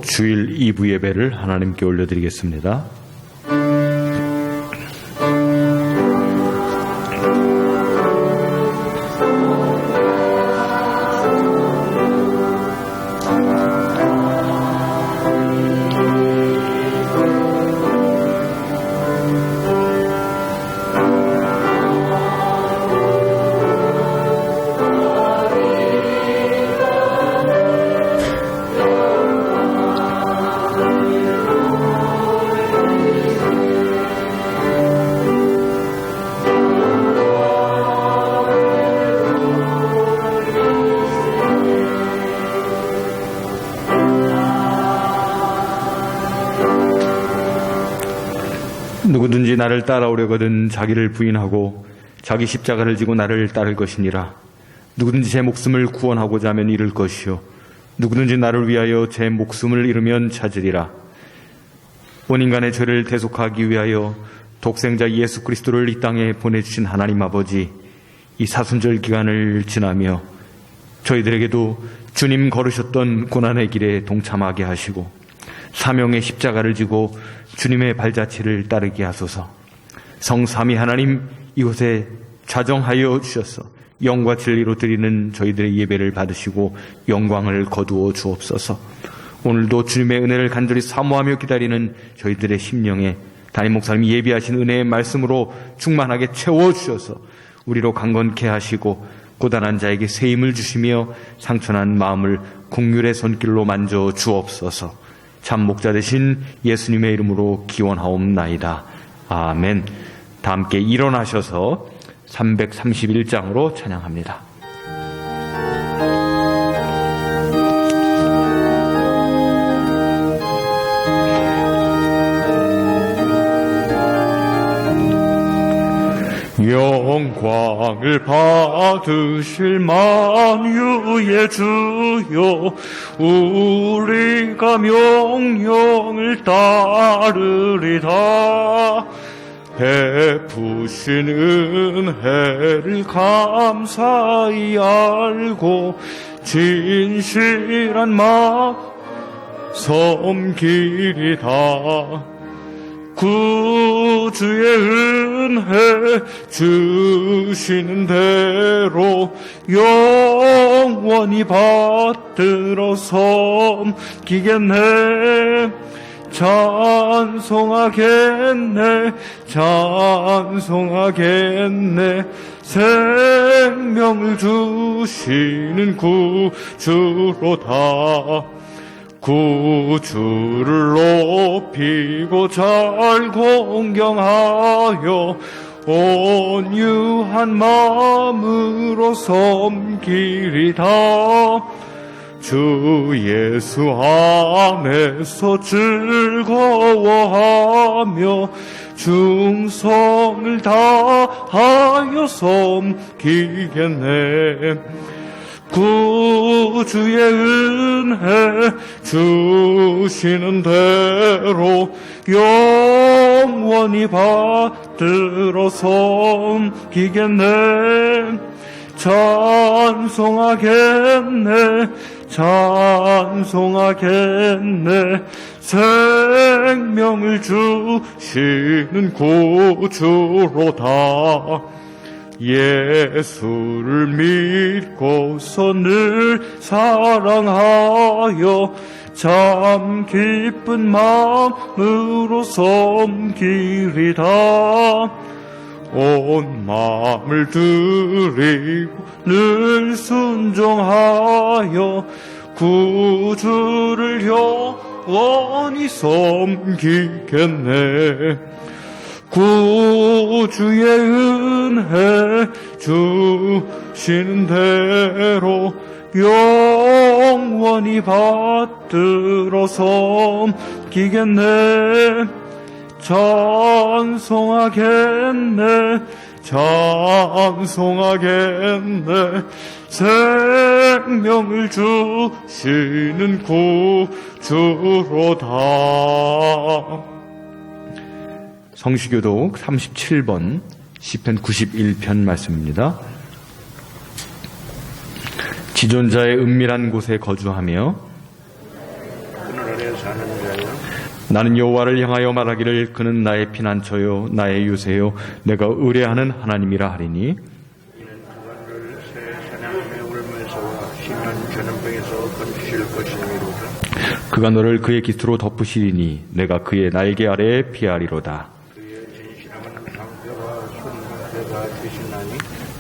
주일 2부 예배를 하나님께 올려드리겠습니다. 누구든지 나를 따라오려거든 자기를 부인하고 자기 십자가를 지고 나를 따를 것이니라. 누구든지 제 목숨을 구원하고자 하면 잃을 것이요 누구든지 나를 위하여 제 목숨을 잃으면 찾으리라. 온 인간의 죄를 대속하기 위하여 독생자 예수 그리스도를 이 땅에 보내주신 하나님 아버지, 이 사순절 기간을 지나며 저희들에게도 주님 걸으셨던 고난의 길에 동참하게 하시고 사명의 십자가를 지고 주님의 발자취를 따르게 하소서. 성삼위 하나님, 이곳에 좌정하여 주셔서 영과 진리로 드리는 저희들의 예배를 받으시고 영광을 거두어 주옵소서. 오늘도 주님의 은혜를 간절히 사모하며 기다리는 저희들의 심령에 담임 목사님이 예비하신 은혜의 말씀으로 충만하게 채워주셔서 우리로 강건케 하시고 고단한 자에게 새 힘을 주시며 상처난 마음을 긍휼의 손길로 만져 주옵소서. 참 목자 되신 예수님의 이름으로 기원하옵나이다. 아멘. 다 함께 일어나셔서 331장으로 찬양합니다. 영광을 받으실 만유의 주여, 우리가 명령을 따르리다. 베푸신 은혜를 감사히 알고 진실한 마음 섬기리다. 구주의 은혜 주시는 대로 영원히 받들어 섬기겠네. 찬송하겠네, 찬송하겠네. 생명을 주시는 구주로다. 구주를 높이고 잘 공경하여 온유한 마음으로 섬기리다. 주 예수 안에서 즐거워하며 충성을 다하여 섬기겠네. 구주의 은혜 주시는 대로 영원히 받들어 섬기겠네. 찬송하겠네, 찬송하겠네. 생명을 주시는 구주로다. 예수를 믿고서 늘 사랑하여 참 기쁜 마음으로 섬기리다. 온 마음을 드리고 늘 순종하여 구주를 영원히 섬기겠네. 구주의 은혜 주시는 대로 영원히 받들어 섬기겠네. 찬송하겠네, 찬송하겠네. 생명을 주시는 구주로다. 성시교독 37번 시편 91편 말씀입니다. 지존자의 은밀한 곳에 거주하며 아래 사는 자여 나는 여호와를 향하여 말하기를 그는 나의 피난처요 나의 요새요 내가 의뢰하는 하나님이라 하리니 이는 그가 새 사냥함의 울면서와 심한 전염병에서 건지실 것이니로다. 그가 너를 그의 깃으로 덮으시리니 내가 그의 날개 아래에 피하리로다. 그의 진실함은 방패와 손방패가 되시나니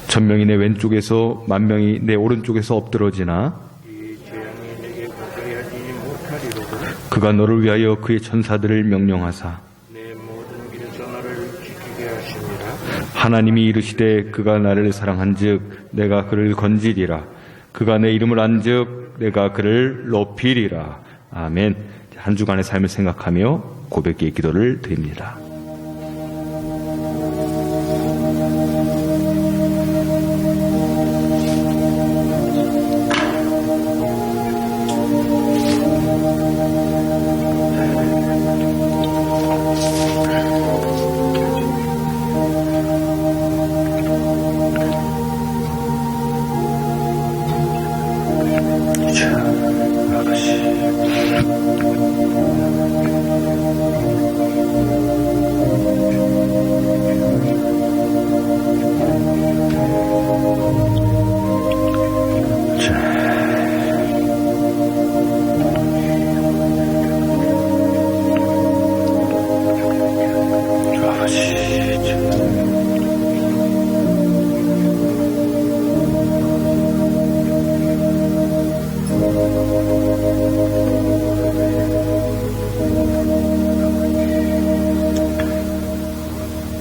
천명이 내 왼쪽에서 만명이 내 오른쪽에서 엎드러지나 이 재앙이 내게 가까이 하지 못하리로다. 그가 너를 위하여 그의 천사들을 명령하사 내 모든 길에서 나를 지키게 하시니라. 하나님이 이르시되 그가 나를 사랑한즉 내가 그를 건지리라. 그가 내 이름을 안즉 내가 그를 높이리라. 아멘. 한 주간의 삶을 생각하며 고백의 기도를 드립니다.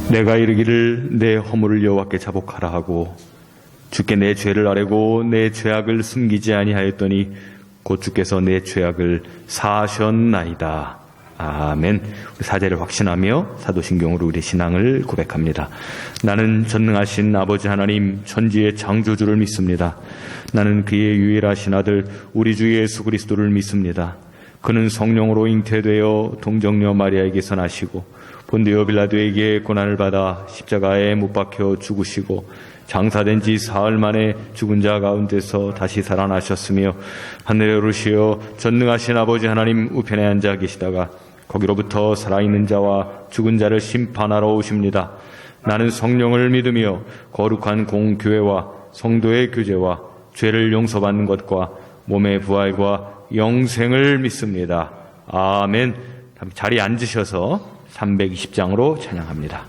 내가 이르기를 내 허물을 여호와께 자복하라 하고 주께 내 죄를 아뢰고 내 죄악을 숨기지 아니하였더니 곧 주께서 내 죄악을 사하셨나이다. 아멘. 우리 사제를 확신하며 사도신경으로 우리 신앙을 고백합니다. 나는 전능하신 아버지 하나님 천지의 창조주를 믿습니다. 나는 그의 유일하신 아들 우리 주 예수 그리스도를 믿습니다. 그는 성령으로 잉태되어 동정녀 마리아에게서 나시고 본디오 빌라도에게 고난을 받아 십자가에 못 박혀 죽으시고 장사된 지 사흘 만에 죽은 자 가운데서 다시 살아나셨으며 하늘에 오르시어 전능하신 아버지 하나님 우편에 앉아 계시다가 거기로부터 살아있는 자와 죽은 자를 심판하러 오십니다. 나는 성령을 믿으며 거룩한 공교회와 성도의 교제와 죄를 용서받는 것과 몸의 부활과 영생을 믿습니다. 아멘. 자리에 앉으셔서 320장으로 찬양합니다.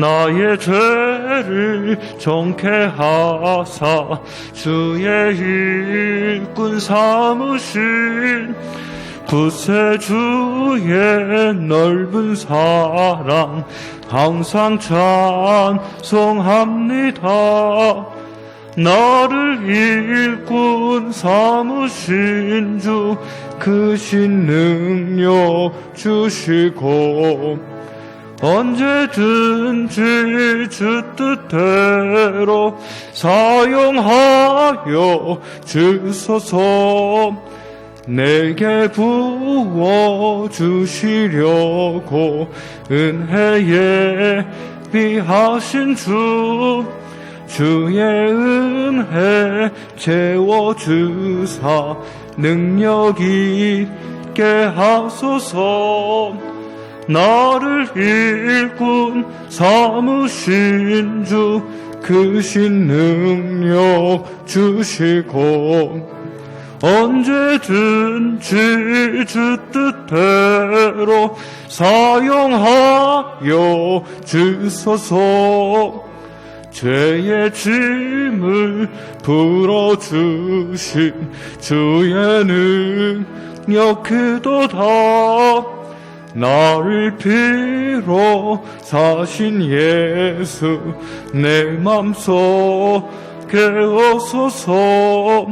나의 죄를 정케 하사 주의 일꾼 삼으신 구세주의 넓은 사랑 항상 찬송합니다. 나를 일꾼 삼으신 주 크신 능력 주시고 언제든지 주 뜻대로 사용하여 주소서. 내게 부어주시려고 은혜에 비하신 주 주의 은혜 채워주사 능력 있게 하소서. 나를 일꾼 삼으신 주 크신 능력 주시고 언제든지 주 뜻대로 사용하여 주소서. 죄의 짐을 풀어주신 주의 능력 크도다. 나를 피로 사신 예수 내 맘속에 오소서.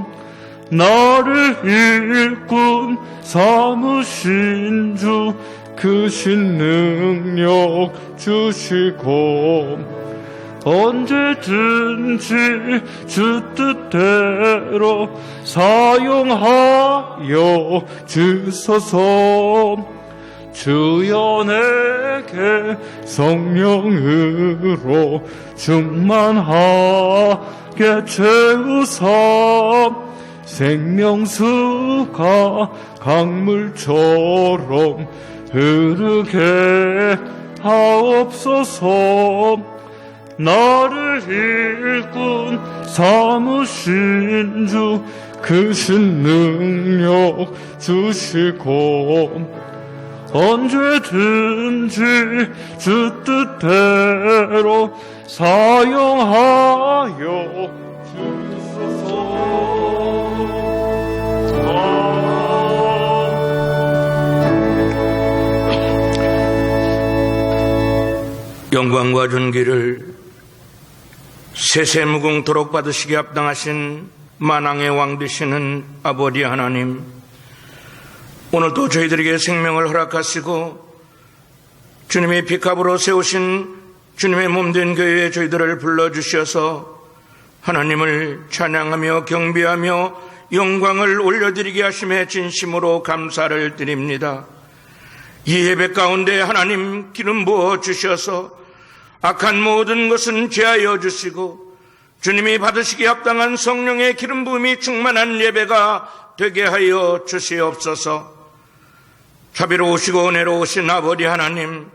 나를 일꾼 삼으신 주 크신 능력 주시고 언제든지 주 뜻대로 사용하여 주소서. 주여 내게 성령으로 충만하게 채우사 생명수가 강물처럼 흐르게 하옵소서. 나를 일꾼 삼으신 주 크신 능력 주시고 언제든지 주 뜻대로 사용하여 주소서. 영광과 존귀를 세세무궁토록 받으시기 합당하신 만왕의 왕 되시는 아버지 하나님, 오늘도 저희들에게 생명을 허락하시고 주님의 피값으로 세우신 주님의 몸된 교회에 저희들을 불러주셔서 하나님을 찬양하며 경배하며 영광을 올려드리게 하심에 진심으로 감사를 드립니다. 이 예배 가운데 하나님 기름 부어 주셔서 악한 모든 것은 제하여 주시고 주님이 받으시기 합당한 성령의 기름 부음이 충만한 예배가 되게 하여 주시옵소서. 자비로우시고 은혜로우신 아버지 하나님,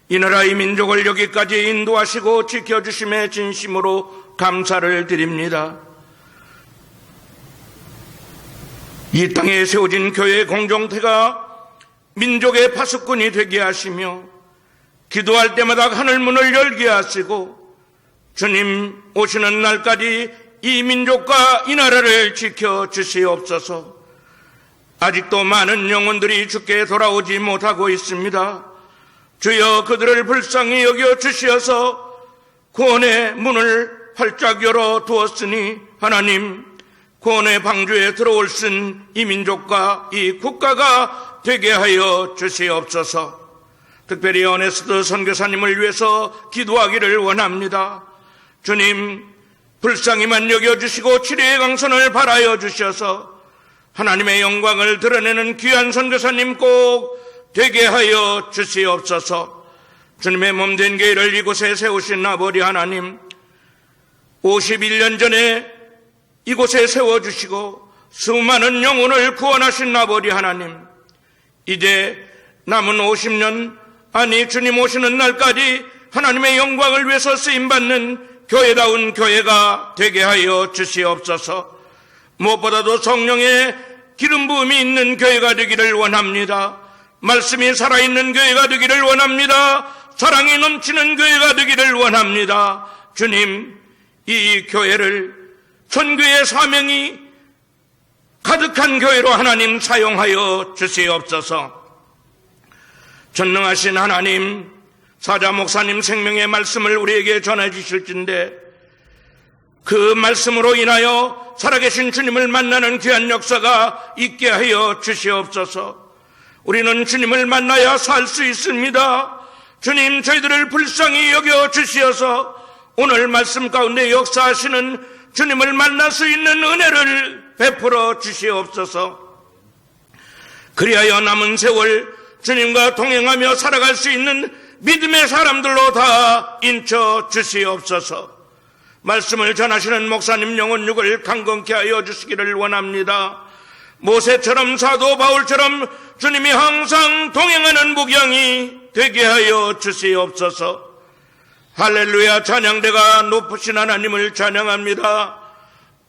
이 나라 이 민족을 여기까지 인도하시고 지켜주심에 진심으로 감사를 드립니다. 이 땅에 세워진 교회 공동체가 민족의 파수꾼이 되게 하시며 기도할 때마다 하늘문을 열게 하시고 주님 오시는 날까지 이 민족과 이 나라를 지켜주시옵소서. 아직도 많은 영혼들이 주께 돌아오지 못하고 있습니다. 주여 그들을 불쌍히 여겨 주시어서 구원의 문을 활짝 열어 두었으니 하나님 구원의 방주에 들어올 수 이 민족과 이 국가가 되게 하여 주시옵소서. 특별히 어네스트 선교사님을 위해서 기도하기를 원합니다. 주님 불쌍히만 여겨주시고 치료의 강선을 발하여 주셔서 하나님의 영광을 드러내는 귀한 선교사님 꼭 되게 하여 주시옵소서. 주님의 몸된 교회를 이곳에 세우신 아버지 하나님, 51년 전에 이곳에 세워주시고 수많은 영혼을 구원하신 아버지 하나님, 이제 남은 50년, 아니 주님 오시는 날까지 하나님의 영광을 위해서 쓰임받는 교회다운 교회가 되게 하여 주시옵소서. 무엇보다도 성령의 기름 부음이 있는 교회가 되기를 원합니다. 말씀이 살아있는 교회가 되기를 원합니다. 사랑이 넘치는 교회가 되기를 원합니다. 주님, 이 교회를 선교의 사명이 가득한 교회로 하나님 사용하여 주시옵소서. 전능하신 하나님, 사자 목사님 생명의 말씀을 우리에게 전해 주실진데 그 말씀으로 인하여 살아계신 주님을 만나는 귀한 역사가 있게 하여 주시옵소서. 우리는 주님을 만나야 살 수 있습니다. 주님, 저희들을 불쌍히 여겨 주시어서 오늘 말씀 가운데 역사하시는 주님을 만날 수 있는 은혜를 베풀어 주시옵소서. 그리하여 남은 세월 주님과 동행하며 살아갈 수 있는 믿음의 사람들로 다 인쳐 주시옵소서. 말씀을 전하시는 목사님 영혼육을 강건케 하여 주시기를 원합니다. 모세처럼 사도 바울처럼 주님이 항상 동행하는 목양이 되게 하여 주시옵소서. 할렐루야. 찬양대가 높으신 하나님을 찬양합니다.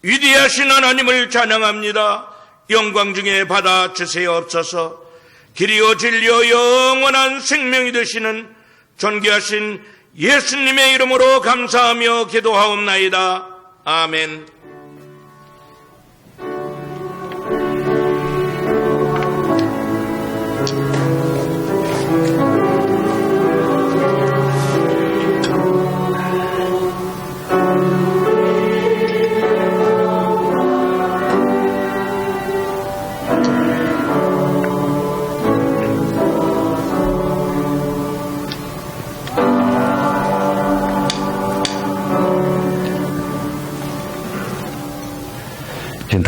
위대하신 하나님을 찬양합니다. 영광 중에 받아 주시옵소서. 길이요 진리요 영원한 생명이 되시는 존귀하신 예수님의 이름으로 감사하며 기도하옵나이다. 아멘.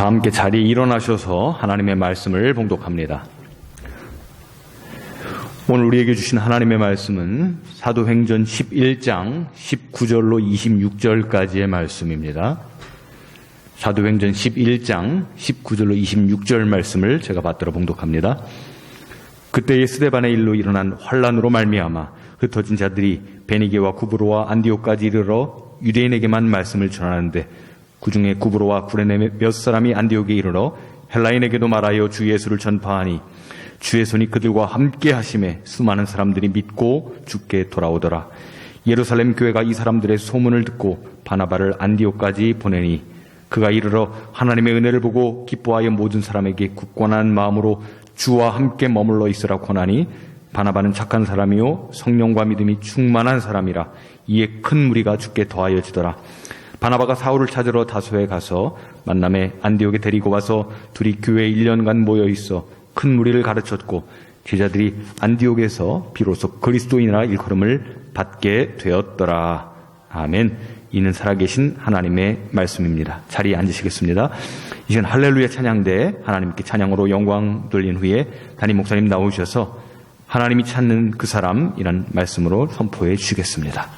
다 함께 자리에 일어나셔서 하나님의 말씀을 봉독합니다. 오늘 우리에게 주신 하나님의 말씀은 사도행전 11장 19절로 26절까지의 말씀입니다. 사도행전 11장 19절로 26절 말씀을 제가 받들어 봉독합니다. 그때의 스데반의 일로 일어난 환란으로 말미암아 흩어진 자들이 베니게와 구브로와 안디옥까지 이르러 유대인에게만 말씀을 전하는데 그 중에 구브로와 구레네 몇 사람이 안디옥에 이르러 헬라인에게도 말하여 주 예수를 전파하니 주의 손이 그들과 함께 하심에 수많은 사람들이 믿고 주께 돌아오더라. 예루살렘 교회가 이 사람들의 소문을 듣고 바나바를 안디옥까지 보내니 그가 이르러 하나님의 은혜를 보고 기뻐하여 모든 사람에게 굳건한 마음으로 주와 함께 머물러 있으라 권하니 바나바는 착한 사람이요 성령과 믿음이 충만한 사람이라. 이에 큰 무리가 주께 더하여지더라. 바나바가 사울을 찾으러 다소에 가서 만남에 안디옥에 데리고 와서 둘이 교회에 1년간 모여 있어 큰 무리를 가르쳤고 제자들이 안디옥에서 비로소 그리스도인이라 일컬음을 받게 되었더라. 아멘. 이는 살아계신 하나님의 말씀입니다. 자리에 앉으시겠습니다. 이젠 할렐루야 찬양대 하나님께 찬양으로 영광 돌린 후에 담임 목사님 나오셔서 하나님이 찾는 그 사람이란 말씀으로 선포해 주시겠습니다.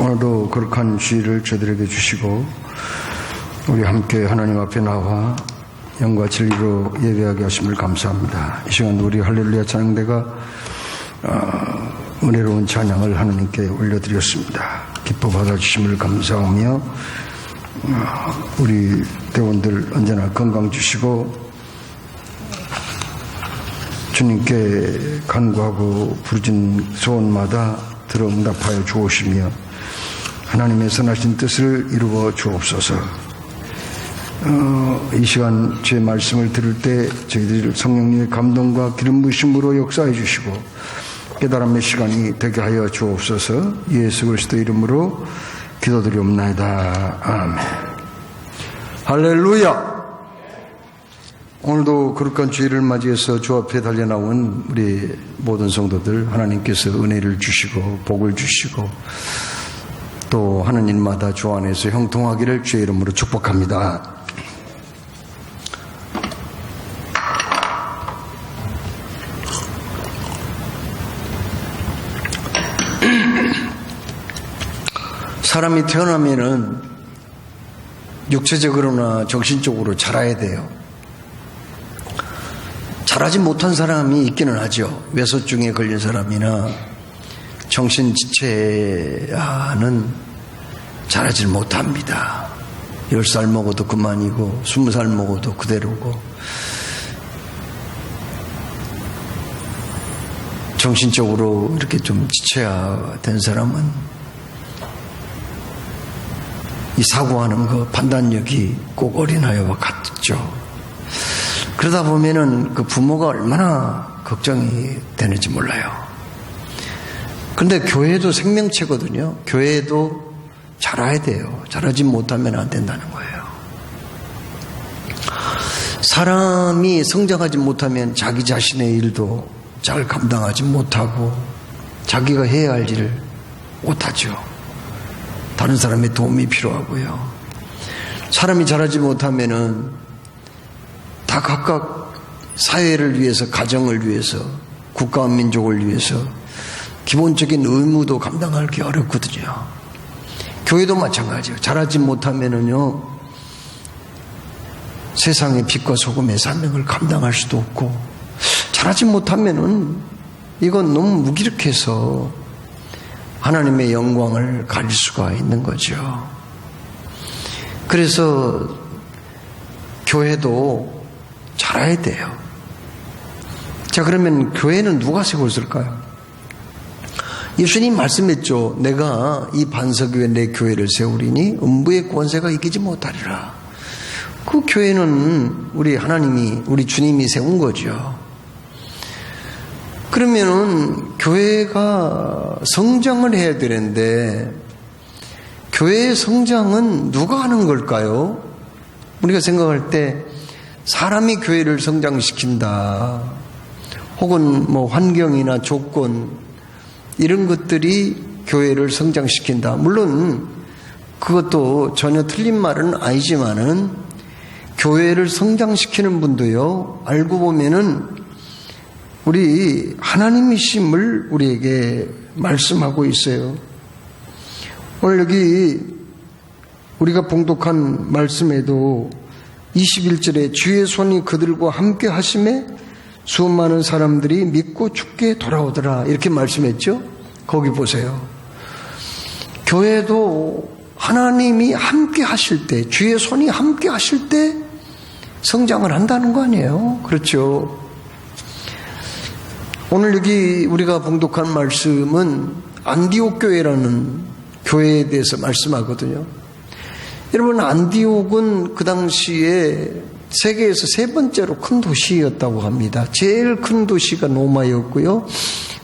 오늘도 거룩한 주일을 저희들에게 주시고 우리 함께 하나님 앞에 나와 영과 진리로 예배하게 하심을 감사합니다. 이 시간 우리 할렐루야 찬양대가 은혜로운 찬양을 하나님께 올려드렸습니다. 기뻐 받아주심을 감사하며 우리 대원들 언제나 건강 주시고 주님께 간구하고 부르짖는 소원마다 들어 응답하여 주옵시며 하나님의 선하신 뜻을 이루어 주옵소서. 이 시간 제 말씀을 들을 때 저희들 성령님의 감동과 기름 부으심으로 역사해 주시고 깨달음의 시간이 되게 하여 주옵소서. 예수 그리스도 이름으로 기도드리옵나이다. 아멘. 할렐루야. 오늘도 거룩한 주일을 맞이해서 주 앞에 달려나온 우리 모든 성도들 하나님께서 은혜를 주시고 복을 주시고 또 하는 일마다 주 안에서 형통하기를 주의 이름으로 축복합니다. 사람이 태어나면은 육체적으로나 정신적으로 자라야 돼요. 자라지 못한 사람이 있기는 하죠. 외소증에 걸린 사람이나 정신지체는 자라질 못합니다. 10살 먹어도 그만이고 20살 먹어도 그대로고 정신적으로 이렇게 좀 지체화된 사람은 이 사고하는 거 판단력이 꼭 어린아이와 같죠. 그러다 보면은 그 부모가 얼마나 걱정이 되는지 몰라요. 그런데 교회도 생명체거든요. 교회도 자라야 돼요. 자라지 못하면 안 된다는 거예요. 사람이 성장하지 못하면 자기 자신의 일도 잘 감당하지 못하고 자기가 해야 할 일을 못하죠. 다른 사람의 도움이 필요하고요. 사람이 자라지 못하면은 다 각각 사회를 위해서, 가정을 위해서, 국가와 민족을 위해서 기본적인 의무도 감당하기 어렵거든요. 교회도 마찬가지예요. 자라지 못하면은요, 세상의 빛과 소금의 사명을 감당할 수도 없고, 자라지 못하면은 이건 너무 무기력해서 하나님의 영광을 가릴 수가 있는 거죠. 그래서 교회도 자라야 돼요. 자, 그러면 교회는 누가 세고 있을까요? 예수님 말씀했죠. 내가 이 반석위에 내 교회를 세우리니 음부의 권세가 이기지 못하리라. 그 교회는 우리 하나님이, 우리 주님이 세운 거죠. 그러면은 교회가 성장을 해야 되는데 교회의 성장은 누가 하는 걸까요? 우리가 생각할 때 사람이 교회를 성장시킨다. 혹은 뭐 환경이나 조건 이런 것들이 교회를 성장시킨다. 물론 그것도 전혀 틀린 말은 아니지만은 교회를 성장시키는 분도요. 알고 보면은 우리 하나님이심을 우리에게 말씀하고 있어요. 오늘 여기 우리가 봉독한 말씀에도 21절에 주의 손이 그들과 함께 하심에 수많은 사람들이 믿고 주께 돌아오더라 이렇게 말씀했죠. 거기 보세요. 교회도 하나님이 함께 하실 때, 주의 손이 함께 하실 때 성장을 한다는 거 아니에요? 그렇죠. 오늘 여기 우리가 봉독한 말씀은 안디옥 교회라는 교회에 대해서 말씀하거든요. 여러분, 안디옥은 그 당시에 세계에서 세 번째로 큰 도시였다고 합니다. 제일 큰 도시가 로마였고요.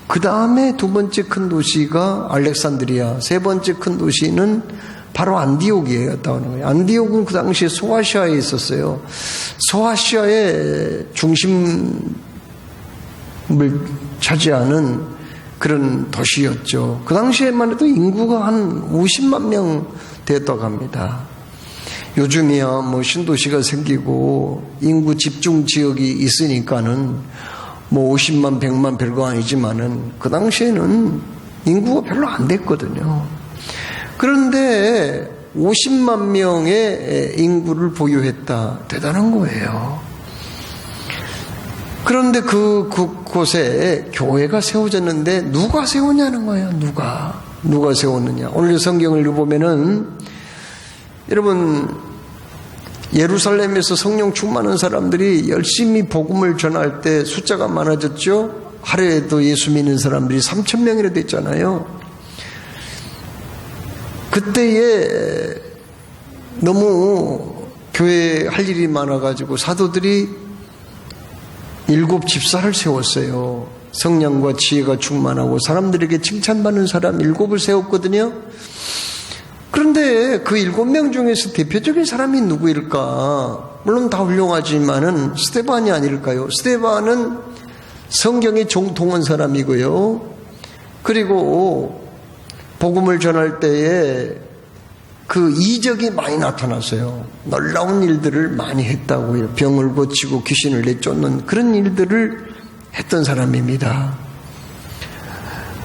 그 다음에 두 번째 큰 도시가 알렉산드리아, 세 번째 큰 도시는 바로 안디옥이었다고 하는 거예요. 안디옥은 그 당시에 소아시아에 있었어요. 소아시아의 중심을 차지하는 그런 도시였죠. 그 당시에만 해도 인구가 한 50만 명 됐다고 합니다. 요즘이야 뭐 신도시가 생기고 인구 집중 지역이 있으니까는 뭐 50만, 100만 별거 아니지만은 그 당시에는 인구가 별로 안 됐거든요. 50만 명의 인구를 보유했다. 대단한 거예요. 그런데 그곳에 교회가 세워졌는데 누가 세우냐는 거예요. 누가 세웠느냐. 오늘 성경을 보면은 여러분 예루살렘에서 성령 충만한 사람들이 열심히 복음을 전할 때 숫자가 많아졌죠. 하루에도 예수 믿는 사람들이 3,000명이나 됐잖아요. 그때에 너무 교회에 할 일이 많아가지고 사도들이 7 집사를 세웠어요. 성령과 지혜가 충만하고 사람들에게 칭찬받는 사람 7을 세웠거든요. 그런데 그 7명 중에서 대표적인 사람이 누구일까? 물론 다 훌륭하지만은 스데반이 아닐까요? 스데반은 성경에 정통한 사람이고요. 그리고 복음을 전할 때에 그 이적이 많이 나타났어요. 놀라운 일들을 많이 했다고요. 병을 고치고 귀신을 내쫓는 그런 일들을 했던 사람입니다.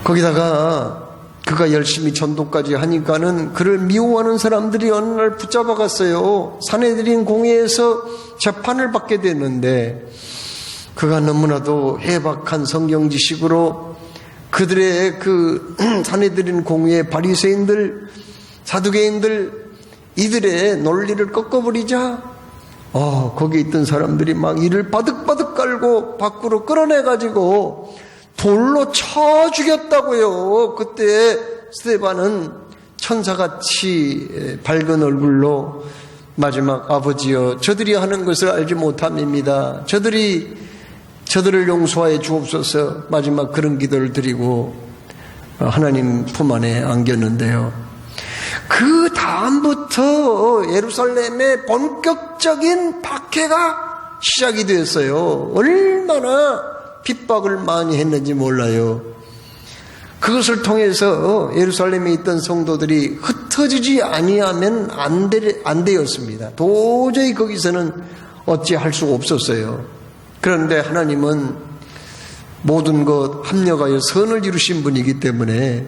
거기다가 그가 열심히 전도까지 하니까는 그를 미워하는 사람들이 어느 날 붙잡아갔어요. 산헤드린 공회에서 재판을 받게 됐는데 그가 너무나도 해박한 성경 지식으로 그들의 그 산헤드린 공회의 바리새인들, 사두개인들 이들의 논리를 꺾어버리자 거기 있던 사람들이 막 이를 바득바득 깔고 밖으로 끌어내가지고 돌로 쳐 죽였다고요. 그때 스데반은 천사같이 밝은 얼굴로 마지막 아버지여 저들이 하는 것을 알지 못함입니다. 저들을 용서하여 주옵소서. 마지막 그런 기도를 드리고 하나님 품 안에 안겼는데요. 그 다음부터 예루살렘의 본격적인 박해가 시작이 되었어요. 얼마나 핍박을 많이 했는지 몰라요. 그것을 통해서 예루살렘에 있던 성도들이 흩어지지 아니하면 안 되었습니다. 도저히 거기서는 어찌할 수가 없었어요. 그런데 하나님은 모든 것 합력하여 선을 이루신 분이기 때문에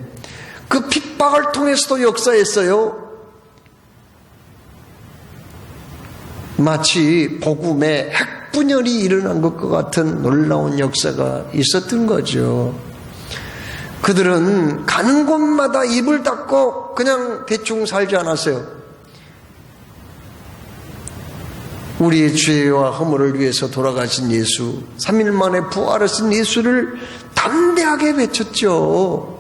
그 핍박을 통해서도 역사했어요. 마치 복음의 핵분열이 일어난 것과 같은 놀라운 역사가 있었던 거죠. 그들은 가는 곳마다 입을 닫고 그냥 대충 살지 않았어요. 우리의 죄와 허물을 위해서 돌아가신 예수, 3일 만에 부활하신 예수를 담대하게 외쳤죠.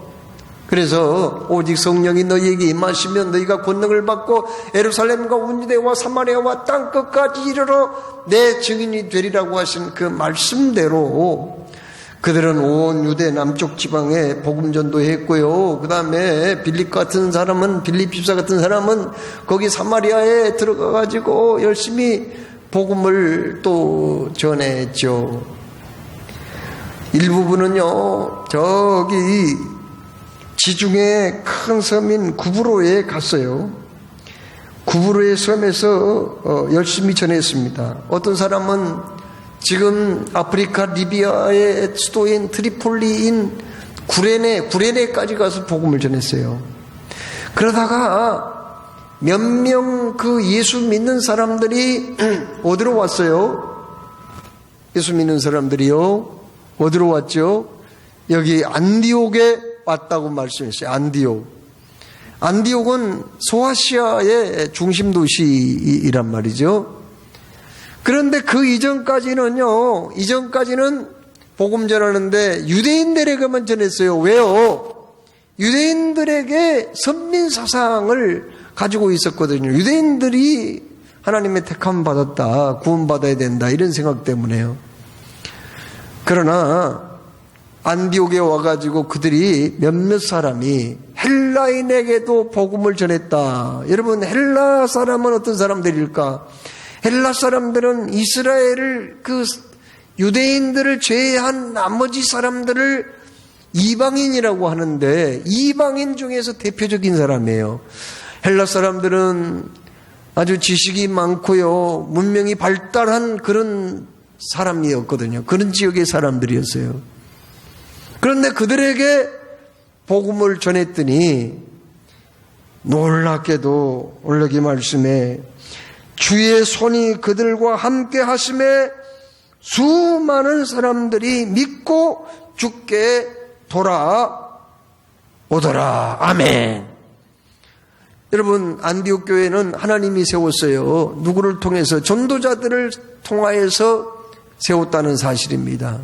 그래서 오직 성령이 너희에게 임하시면 너희가 권능을 받고 예루살렘과 온 유대와 사마리아와 땅끝까지 이르러 내 증인이 되리라고 하신 그 말씀대로 그들은 온 유대 남쪽 지방에 복음 전도했고요. 그 다음에 빌립 집사 같은 사람은 거기 사마리아에 들어가 가지고 열심히 복음을 또 전했죠. 일부분은요 저기 지중해 큰 섬인 구브로에 갔어요. 구브로의 섬에서 열심히 전했습니다. 어떤 사람은 지금 아프리카 리비아의 수도인 트리폴리인 구레네까지 가서 복음을 전했어요. 그러다가 몇 명 그 예수 믿는 사람들이 어디로 왔어요? 예수 믿는 사람들이요. 어디로 왔죠? 여기 안디옥에 왔다고 말씀했어요. 안디옥은 소아시아의 중심 도시이란 말이죠. 그런데 그 이전까지는 복음 전하는데 유대인들에게만 전했어요. 왜요? 유대인들에게 선민 사상을 가지고 있었거든요. 유대인들이 하나님의 택함 받았다, 구원받아야 된다 이런 생각 때문에요. 그러나 안디옥에 와가지고 그들이 몇몇 사람이 헬라인에게도 복음을 전했다. 여러분 헬라 사람은 어떤 사람들일까? 헬라 사람들은 이스라엘을 그 유대인들을 제외한 나머지 사람들을 이방인이라고 하는데 이방인 중에서 대표적인 사람이에요. 헬라 사람들은 아주 지식이 많고요. 문명이 발달한 그런 사람이었거든요. 그런 지역의 사람들이었어요. 그런데 그들에게 복음을 전했더니 놀랍게도 오늘 여기 말씀에 주의 손이 그들과 함께 하심에 수많은 사람들이 믿고 주께 돌아오더라. 아멘. 여러분, 안디옥 교회는 하나님이 세웠어요. 누구를 통해서? 전도자들을 통하여서 세웠다는 사실입니다.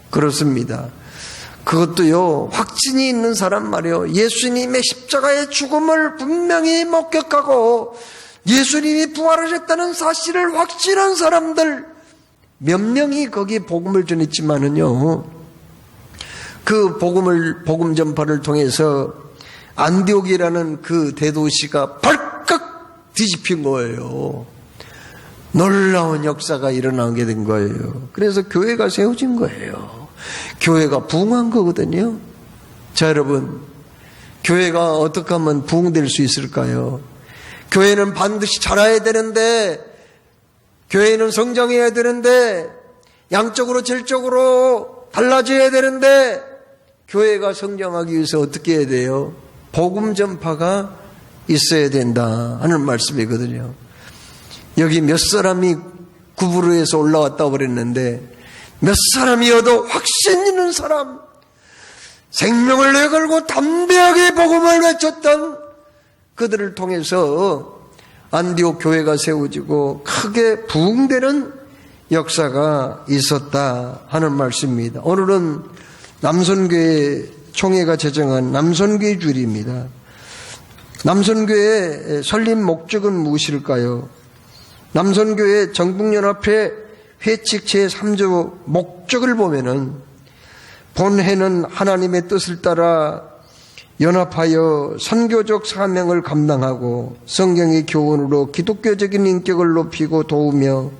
그렇습니다. 그것도요, 확신이 있는 사람 말이요, 예수님의 십자가의 죽음을 분명히 목격하고 예수님이 부활하셨다는 사실을 확신한 사람들 몇 명이 거기 복음을 전했지만은요, 그 복음 전파를 통해서 안디옥이라는 그 대도시가 발칵 뒤집힌 거예요. 놀라운 역사가 일어나게 된 거예요. 그래서 교회가 세워진 거예요. 교회가 부흥한 거거든요. 자, 여러분, 교회가 어떻게 하면 부흥될 수 있을까요? 교회는 반드시 자라야 되는데, 교회는 성장해야 되는데, 양적으로 질적으로 달라져야 되는데, 교회가 성장하기 위해서 어떻게 해야 돼요? 복음 전파가 있어야 된다 하는 말씀이거든요. 여기 몇 사람이 구부르에서 올라왔다고 그랬는데, 몇 사람이어도 확신 있는 사람, 생명을 내걸고 담대하게 복음을 외쳤던 그들을 통해서 안디옥 교회가 세워지고 크게 부흥되는 역사가 있었다 하는 말씀입니다. 오늘은 남선교회 총회가 제정한 남선교회 주일입니다. 남선교회의 설립 목적은 무엇일까요? 남선교회 전국연합회 회칙 제3조 목적을 보면은 본회는 하나님의 뜻을 따라 연합하여 선교적 사명을 감당하고 성경의 교훈으로 기독교적인 인격을 높이고 도우며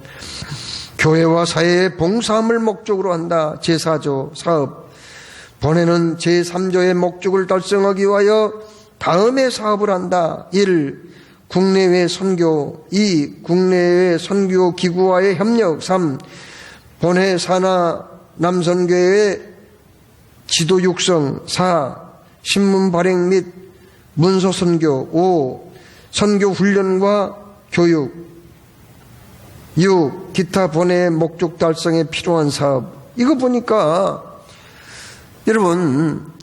교회와 사회의 봉사함을 목적으로 한다. 제4조 사업. 본회는 제3조의 목적을 달성하기 위하여 다음의 사업을 한다. 1. 국내외 선교. 2. 국내외 선교 기구와의 협력. 3. 본회 산하 남선교회의 지도 육성. 4. 신문 발행 및 문서 선교. 5. 선교 훈련과 교육. 6. 기타 본회의 목적 달성에 필요한 사업. 이거 보니까 여러분,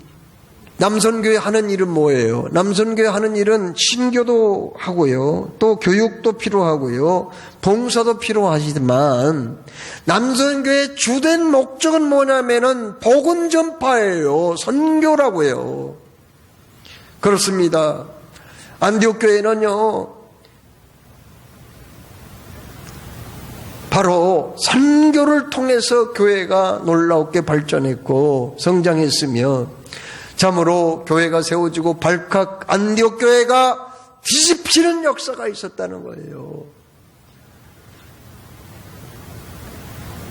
남선교회 하는 일은 뭐예요? 남선교회 하는 일은 신교도 하고요, 또 교육도 필요하고요, 봉사도 필요하지만 남선교회의 주된 목적은 뭐냐면은 복음 전파예요. 선교라고요. 그렇습니다. 안디옥 교회는요, 바로 선교를 통해서 교회가 놀랍게 발전했고 성장했으며, 참으로 교회가 세워지고 발칵 안디옥 교회가 뒤집히는 역사가 있었다는 거예요.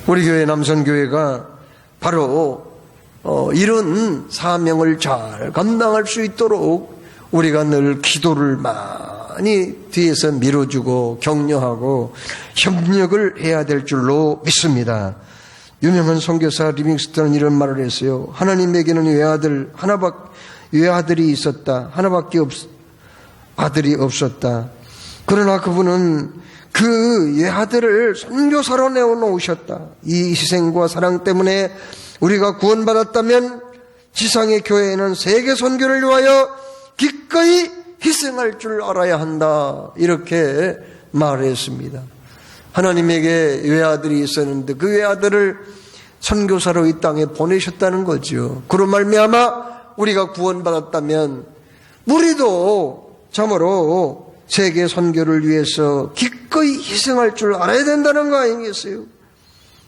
우리 교회 남선교회가 바로 이런 사명을 잘 감당할 수 있도록 우리가 늘 기도를 많이 뒤에서 밀어주고 격려하고 협력을 해야 될 줄로 믿습니다. 유명한 선교사 리빙스턴은 이런 말을 했어요. 하나님에게는 외아들이 있었다. 하나밖에 아들이 없었다. 그러나 그분은 그 외아들을 선교사로 내어놓으셨다. 이 희생과 사랑 때문에 우리가 구원받았다면 지상의 교회에는 세계 선교를 위하여 기꺼이 희생할 줄 알아야 한다. 이렇게 말했습니다. 하나님에게 외아들이 있었는데 그 외아들을 선교사로 이 땅에 보내셨다는 거죠. 그로 말미암아 우리가 구원받았다면 우리도 참으로 세계 선교를 위해서 기꺼이 희생할 줄 알아야 된다는 거 아니겠어요?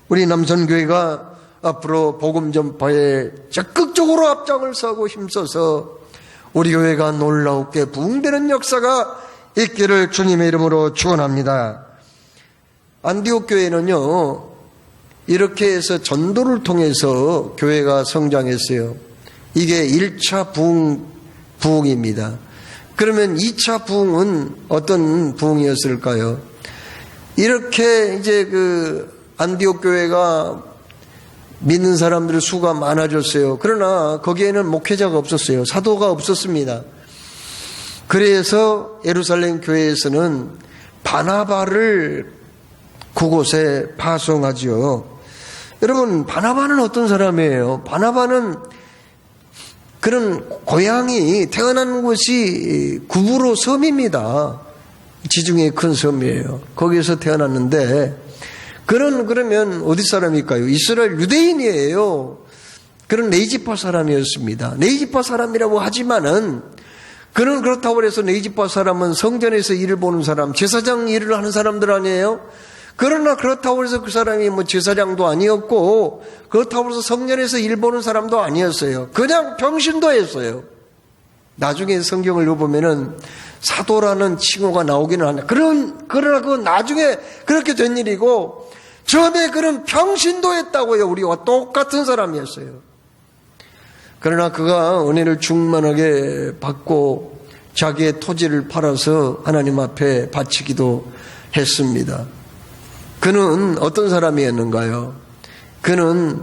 우리 남선교회가 앞으로 복음 전파에 적극적으로 앞장을 서고 힘써서 우리 교회가 놀랍게 부흥되는 역사가 있기를 주님의 이름으로 축원합니다. 안디옥 교회는요, 이렇게 해서 전도를 통해서 교회가 성장했어요. 이게 1차 부흥입니다. 그러면 2차 부흥은 어떤 부흥이었을까요? 이렇게 이제 안디옥 교회가 믿는 사람들의 수가 많아졌어요. 그러나 거기에는 목회자가 없었어요. 사도가 없었습니다. 그래서 예루살렘 교회에서는 바나바를 그곳에 파송하죠. 여러분, 바나바는 어떤 사람이에요? 바나바는 그런 고향이 태어난 곳이 구브로 섬입니다. 지중해 큰 섬이에요. 거기에서 태어났는데 그러면 어디 사람일까요? 이스라엘 유대인이에요. 그런 네이지파 사람이었습니다. 네이지파 사람이라고 하지만은 그는 그렇다고 해서 네이지파 사람은 성전에서 일을 보는 사람, 제사장 일을 하는 사람들 아니에요? 그러나 그렇다고 해서 그 사람이 뭐 제사장도 아니었고 그렇다고 해서 성전에서 일 보는 사람도 아니었어요. 그냥 병신도였어요. 나중에 성경을 읽어보면은 사도라는 칭호가 나오기는 하냐. 그러나 그 나중에 그렇게 된 일이고 처음에 그는 병신도였다고요. 우리와 똑같은 사람이었어요. 그러나 그가 은혜를 충만하게 받고 자기의 토지를 팔아서 하나님 앞에 바치기도 했습니다. 그는 어떤 사람이었는가요? 그는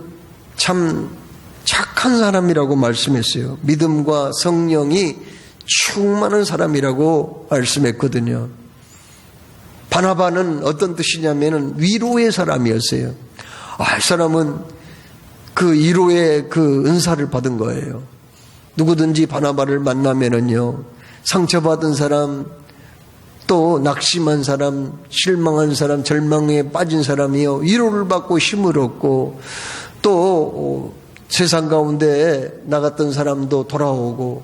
참 착한 사람이라고 말씀했어요. 믿음과 성령이 충만한 사람이라고 말씀했거든요. 바나바는 어떤 뜻이냐면은 위로의 사람이었어요. 이 사람은 그 위로의 그 은사를 받은 거예요. 누구든지 바나바를 만나면은요, 상처받은 사람, 또 낙심한 사람, 실망한 사람, 절망에 빠진 사람이요, 위로를 받고 힘을 얻고, 또 세상 가운데 나갔던 사람도 돌아오고,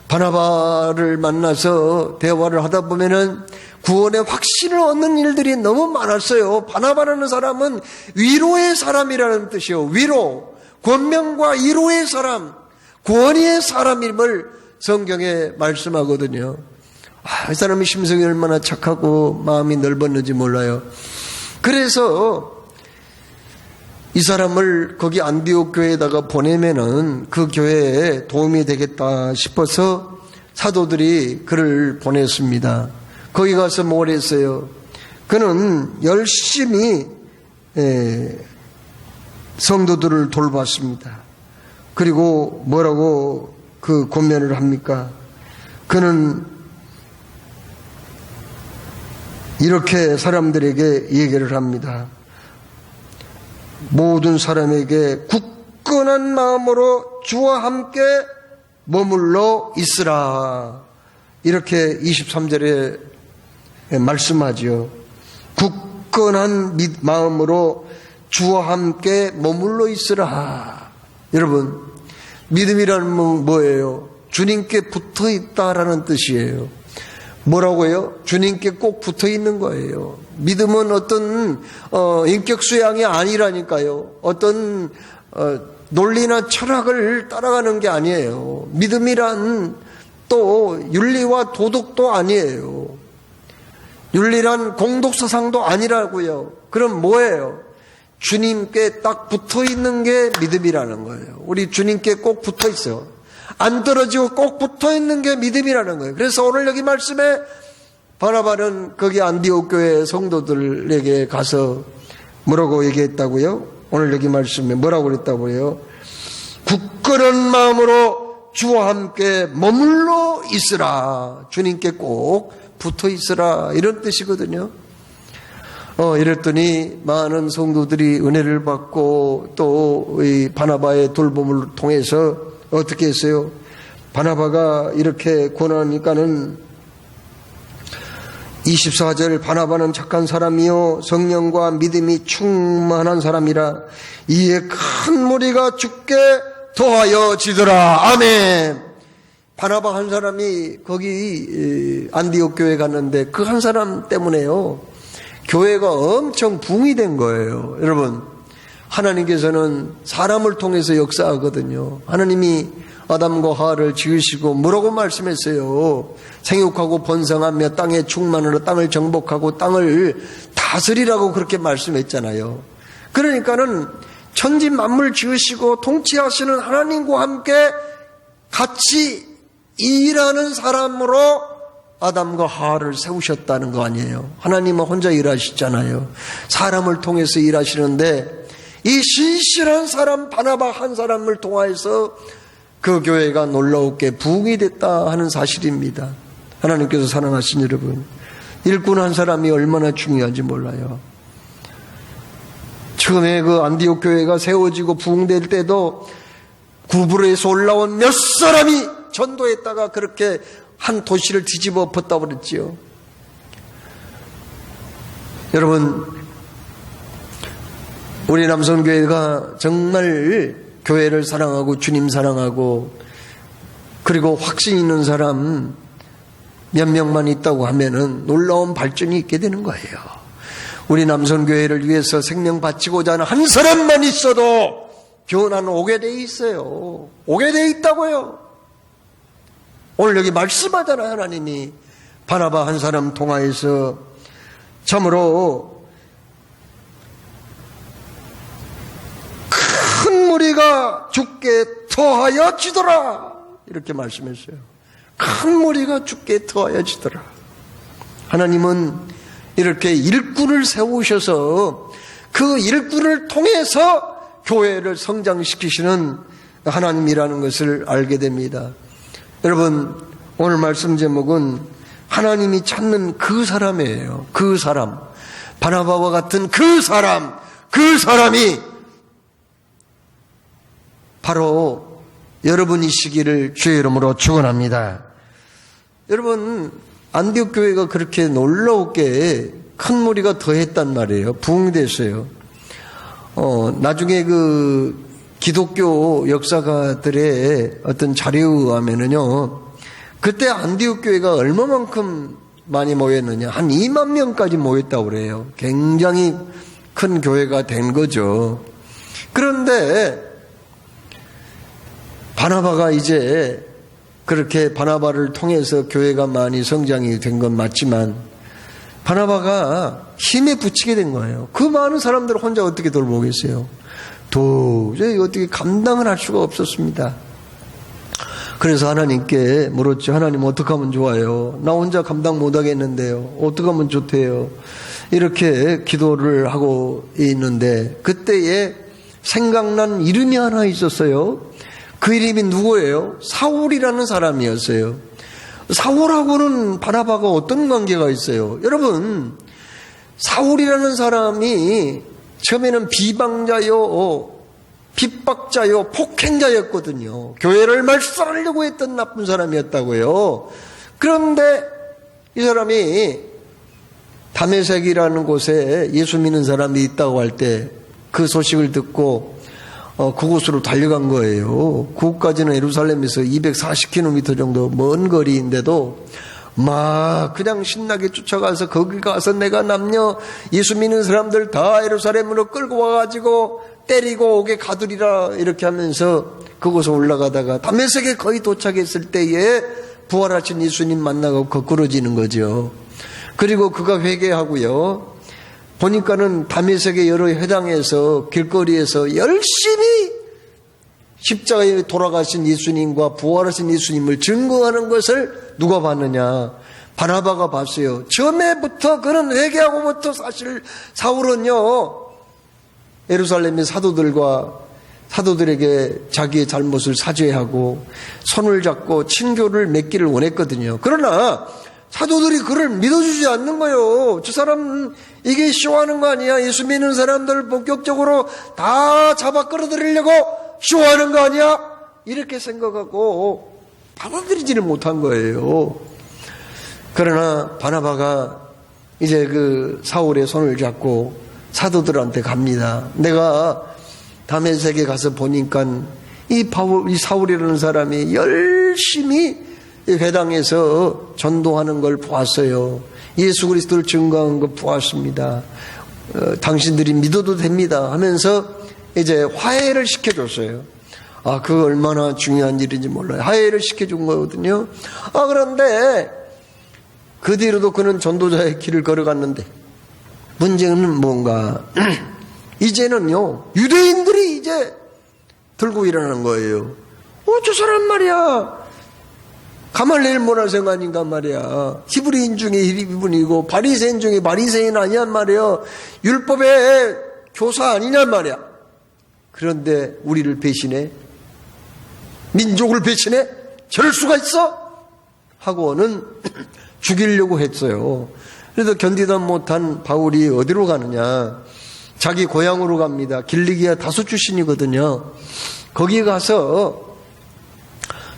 바나바를 만나서 대화를 하다 보면은 구원의 확신을 얻는 일들이 너무 많았어요. 바나바라는 사람은 위로의 사람이라는 뜻이요. 위로, 권명과 위로의 사람, 권위의 사람임을 성경에 말씀하거든요. 이 사람의 심성이 얼마나 착하고 마음이 넓었는지 몰라요. 그래서 이 사람을 거기 안디옥 교회에다가 보내면은 그 교회에 도움이 되겠다 싶어서 사도들이 그를 보냈습니다. 거기 가서 뭘 했어요? 그는 열심히 성도들을 돌봤습니다. 그리고 뭐라고 그 권면을 합니까? 그는 이렇게 사람들에게 얘기를 합니다. 모든 사람에게 굳건한 마음으로 주와 함께 머물러 있으라. 이렇게 23절에 말씀하죠. 굳건한 마음으로 주와 함께 머물러 있으라. 여러분, 믿음이라는 건 뭐예요? 주님께 붙어 있다라는 뜻이에요. 뭐라고요? 주님께 꼭 붙어 있는 거예요. 믿음은 어떤 인격 수양이 아니라니까요. 어떤 논리나 철학을 따라가는 게 아니에요. 믿음이란 또 윤리와 도덕도 아니에요. 윤리란 공덕사상도 아니라고요. 그럼 뭐예요? 주님께 딱 붙어 있는 게 믿음이라는 거예요. 우리 주님께 꼭 붙어 있어요. 안 떨어지고 꼭 붙어 있는 게 믿음이라는 거예요. 그래서 오늘 여기 말씀에 바나바는 거기 안디옥 교회 성도들에게 가서 뭐라고 얘기했다고요? 오늘 여기 말씀에 뭐라고 그랬다고요? 굳건한 마음으로 주와 함께 머물러 있으라. 주님께 꼭 붙어 있으라. 이런 뜻이거든요. 이랬더니 많은 성도들이 은혜를 받고 또 이 바나바의 돌봄을 통해서 어떻게 했어요? 바나바가 이렇게 권하니까는 24절 바나바는 착한 사람이요 성령과 믿음이 충만한 사람이라 이에 큰 무리가 죽게 더하여 지더라. 아멘. 바나바 한 사람이 거기 안디옥 교회 갔는데 그 한 사람 때문에요 교회가 엄청 붕이 된 거예요. 여러분, 하나님께서는 사람을 통해서 역사하거든요. 하나님이 아담과 하와를 지으시고 뭐라고 말씀했어요? 생육하고 번성하며 땅에 충만하라. 땅을 정복하고 땅을 다스리라고 그렇게 말씀했잖아요. 그러니까는 천지 만물 지으시고 통치하시는 하나님과 함께 같이 일하는 사람으로 아담과 하와를 세우셨다는 거 아니에요. 하나님은 혼자 일하시잖아요. 사람을 통해서 일하시는데 이 신실한 사람 바나바 한 사람을 통해서 그 교회가 놀라웠게 부흥이 됐다 하는 사실입니다. 하나님께서 사랑하신 여러분, 일꾼 한 사람이 얼마나 중요한지 몰라요. 처음에 그 안디옥 교회가 세워지고 부흥될 때도 구부로에서 올라온 몇 사람이 전도했다가 그렇게 한 도시를 뒤집어 엎었다 그랬지요. 여러분, 우리 남성교회가 정말 교회를 사랑하고 주님 사랑하고 그리고 확신 있는 사람 몇 명만 있다고 하면은 놀라운 발전이 있게 되는 거예요. 우리 남성교회를 위해서 생명 바치고자 하는 한 사람만 있어도 변화는 오게 돼 있어요. 오게 돼 있다고요. 오늘 여기 말씀하잖아요. 하나님이 바나바 한 사람 통하여서 참으로 큰 무리가 죽게 더하여 지더라 이렇게 말씀했어요. 큰 무리가 죽게 더하여 지더라. 하나님은 이렇게 일꾼을 세우셔서 그 일꾼을 통해서 교회를 성장시키시는 하나님이라는 것을 알게 됩니다. 여러분, 오늘 말씀 제목은 하나님이 찾는 그 사람이에요. 그 사람. 바나바와 같은 그 사람이 바로 여러분이시기를 주의 이름으로 축원합니다. 여러분, 안디옥 교회가 그렇게 놀라웠게 큰 무리가 더했단 말이에요. 부흥됐어요. 나중에 그 기독교 역사가들의 어떤 자료에 의하면은요, 그때 안디옥 교회가 얼마만큼 많이 모였느냐, 한 2만 명까지 모였다고 그래요. 굉장히 큰 교회가 된 거죠. 그런데 바나바가 이제 그렇게 바나바를 통해서 교회가 많이 성장이 된 건 맞지만 바나바가 힘에 부치게 된 거예요. 그 많은 사람들을 혼자 어떻게 돌보겠어요? 도저히 어떻게 감당을 할 수가 없었습니다. 그래서 하나님께 물었죠. 하나님 어떻게 하면 좋아요? 나 혼자 감당 못 하겠는데요. 어떻게 하면 좋대요? 이렇게 기도를 하고 있는데 그때에 생각난 이름이 하나 있었어요. 그 이름이 누구예요? 사울이라는 사람이었어요. 사울하고는 바나바가 어떤 관계가 있어요? 여러분, 사울이라는 사람이 처음에는 비방자요, 핍박자요, 폭행자였거든요. 교회를 말살하려고 했던 나쁜 사람이었다고요. 그런데 이 사람이 다메섹이라는 곳에 예수 믿는 사람이 있다고 할 때 그 소식을 듣고 그곳으로 달려간 거예요. 그곳까지는 예루살렘에서 240km 정도 먼 거리인데도 막 그냥 신나게 쫓아가서 거기 가서 내가 남녀 예수 믿는 사람들 다 예루살렘으로 끌고 와가지고 때리고 오게 가두리라 이렇게 하면서 그곳에 올라가다가 다메섹에 거의 도착했을 때에 부활하신 예수님 만나고 거꾸러지는 거죠. 그리고 그가 회개하고요. 보니까는 다메섹의 여러 회당에서 길거리에서 열심히 십자가에 돌아가신 예수님과 부활하신 예수님을 증거하는 것을 누가 봤느냐? 바나바가 봤어요. 처음에부터 그는 회개하고부터 사실 사울은요, 예루살렘의 사도들에게 자기의 잘못을 사죄하고 손을 잡고 친교를 맺기를 원했거든요. 그러나 사도들이 그를 믿어주지 않는 거예요. 저 사람 이게 쇼하는 거 아니야? 예수 믿는 사람들 본격적으로 다 잡아 끌어들이려고 쇼하는 거 아니야? 이렇게 생각하고 받아들이지는 못한 거예요. 그러나 바나바가 이제 그 사울의 손을 잡고 사도들한테 갑니다. 내가 다메섹에 가서 보니까 이 사울이라는 사람이 열심히 회당에서 전도하는 걸 보았어요. 예수 그리스도를 증거한 거 보았습니다. 당신들이 믿어도 됩니다 하면서 이제 화해를 시켜줬어요. 그거 얼마나 중요한 일인지 몰라요. 화해를 시켜준 거거든요. 그런데 그 뒤로도 그는 전도자의 길을 걸어갔는데 문제는 뭔가 이제는요, 유대인들이 이제 들고 일어나는 거예요. 저 사람 말이야, 가말리엘 문화생활인가 말이야. 히브리인 중에 히브리인이고 바리새인 중에 바리새인 아니란 말이야. 율법의 교사 아니냔 말이야. 그런데 우리를 배신해? 민족을 배신해? 저럴 수가 있어? 하고는 죽이려고 했어요. 그래서 견디다 못한 바울이 어디로 가느냐? 자기 고향으로 갑니다. 길리기아 다소 출신이거든요. 거기 가서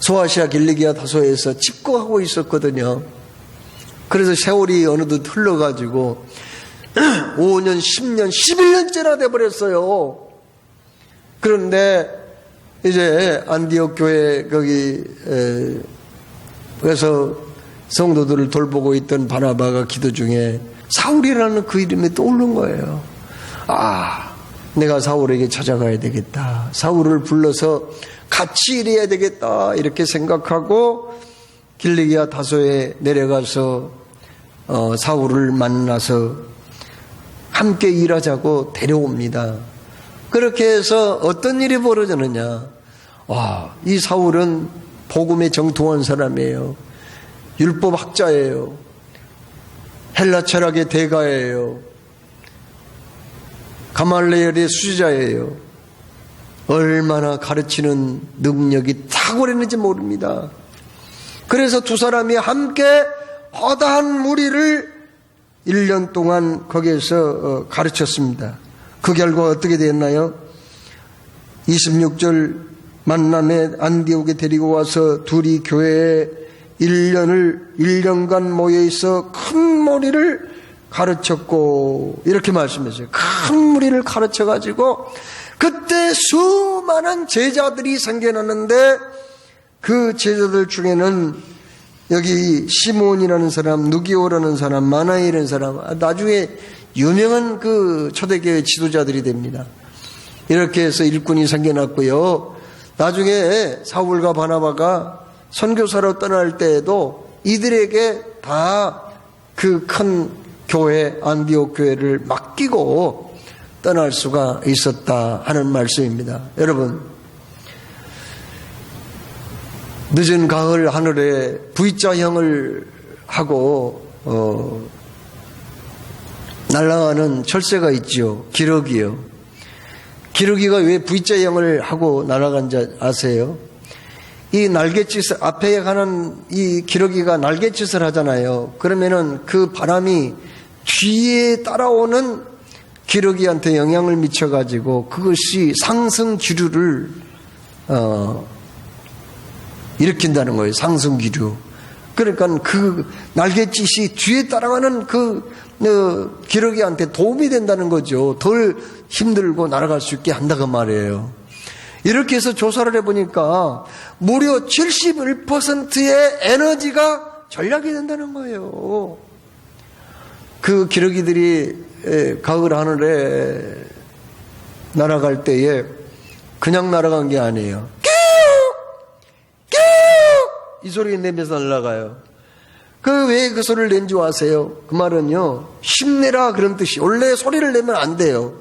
소아시아 길리기아 다소에서 집거하고 있었거든요. 그래서 세월이 어느덧 흘러가지고 5년, 10년, 11년째나 돼버렸어요. 그런데 이제 안디옥 교회 거기에서 성도들을 돌보고 있던 바나바가 기도 중에 사울이라는 그 이름이 떠오른 거예요. 아, 내가 사울에게 찾아가야 되겠다. 사울을 불러서 같이 일해야 되겠다. 이렇게 생각하고 길리기아 다소에 내려가서 사울을 만나서 함께 일하자고 데려옵니다. 그렇게 해서 어떤 일이 벌어졌느냐. 와, 이 사울은 복음에 정통한 사람이에요. 율법학자예요. 헬라 철학의 대가예요. 가말레엘의 수제자예요. 얼마나 가르치는 능력이 탁월했는지 모릅니다. 그래서 두 사람이 함께 허다한 무리를 1년 동안 거기에서 가르쳤습니다. 그 결과 어떻게 됐나요? 26절 만남에 안디옥에 데리고 와서 둘이 교회에 1년간 모여있어 큰 무리를 가르쳤고, 이렇게 말씀했어요. 큰 무리를 가르쳐가지고 그때 수많은 제자들이 생겨났는데 그 제자들 중에는 여기 시몬이라는 사람, 누기오라는 사람, 마나엘이라는 사람, 나중에 유명한 그 초대교회 지도자들이 됩니다. 이렇게 해서 일꾼이 생겨났고요. 나중에 사울과 바나바가 선교사로 떠날 때에도 이들에게 다 그 큰 교회, 안디옥 교회를 맡기고 떠날 수가 있었다 하는 말씀입니다. 여러분, 늦은 가을 하늘에 V자형을 하고 날아가는 철새가 있죠. 기러기요. 기러기가 왜 V자형을 하고 날아간지 아세요? 이 날갯짓을, 앞에 가는 이 기러기가 날갯짓을 하잖아요. 그러면은 그 바람이 뒤에 따라오는 기러기한테 영향을 미쳐가지고 그것이 상승 기류를 일으킨다는 거예요. 상승 기류. 그러니까 그 날갯짓이 뒤에 따라가는 그 기러기한테 도움이 된다는 거죠. 덜 힘들고 날아갈 수 있게 한다고 말이에요. 이렇게 해서 조사를 해보니까 무려 71%의 에너지가 절약이 된다는 거예요. 그 기러기들이 가을 하늘에 날아갈 때에 그냥 날아간 게 아니에요. 이 소리 내면서 날아가요. 왜 그 소리를 낸지 아세요? 그 말은요, 힘내라 그런 뜻이. 원래 소리를 내면 안 돼요.